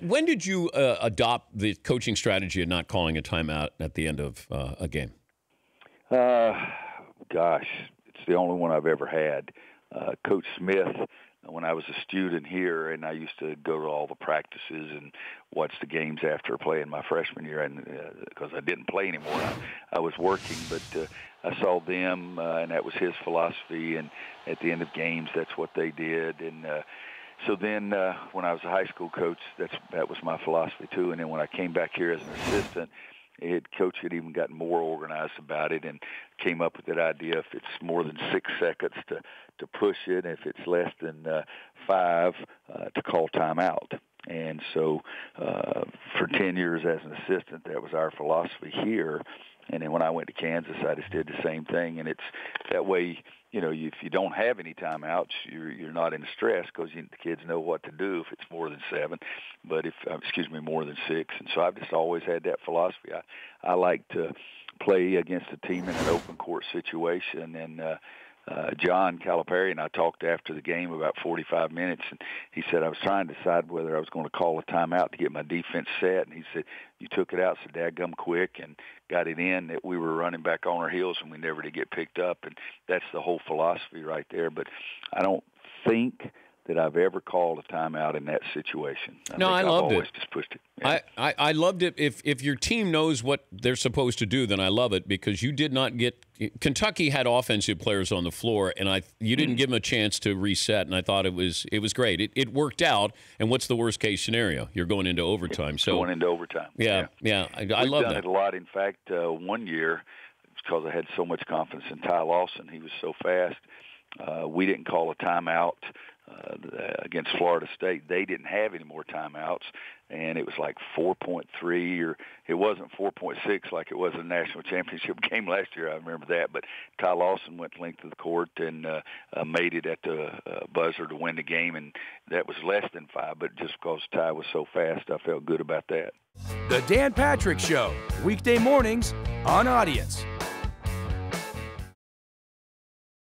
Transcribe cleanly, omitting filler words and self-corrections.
When did you adopt the coaching strategy of not calling a timeout at the end of a game? Gosh, it's the only one I've ever had. Coach Smith, when I was a student here, and I used to go to all the practices and watch the games after playing my freshman year, and because I didn't play anymore, I was working, but I saw them, and that was his philosophy, and at the end of games, that's what they did, and so then when I was a high school coach, that was my philosophy too, and then when I came back here as an assistant, head coach had even gotten more organized about it and came up with that idea if it's more than 6 seconds to push it, if it's less than 5 to call timeout. And so for 10 years as an assistant, that was our philosophy here. And then when I went to Kansas, I just did the same thing. And it's that way, if you don't have any timeouts, you're not in stress because the kids know what to do if it's more than 7, but more than 6. And so I've just always had that philosophy. I like to play against a team in an open court situation, and John Calipari and I talked after the game about 45 minutes, and he said I was trying to decide whether I was going to call a timeout to get my defense set, and he said, you took it out so dadgum quick and got it in that we were running back on our heels and we never did get picked up, and that's the whole philosophy right there. But I don't think that I've ever called a timeout in that situation. I loved it. Just pushed it. Yeah. I loved it. If your team knows what they're supposed to do, then I love it because you did not get – Kentucky had offensive players on the floor, and you didn't give them a chance to reset, and I thought it was great. It worked out, and what's the worst-case scenario? You're going into overtime. Going into overtime. Yeah. I love that. We've done it a lot. In fact, one year, because I had so much confidence in Ty Lawson, he was so fast, we didn't call a timeout against Florida State. They didn't have any more timeouts, and it was like 4.3, or it wasn't 4.6 like it was in the national championship game last year. I remember that. But Ty Lawson went length of the court and made it at the buzzer to win the game, and that was less than 5. But just because Ty was so fast, I felt good about that. The Dan Patrick Show, weekday mornings on Audience.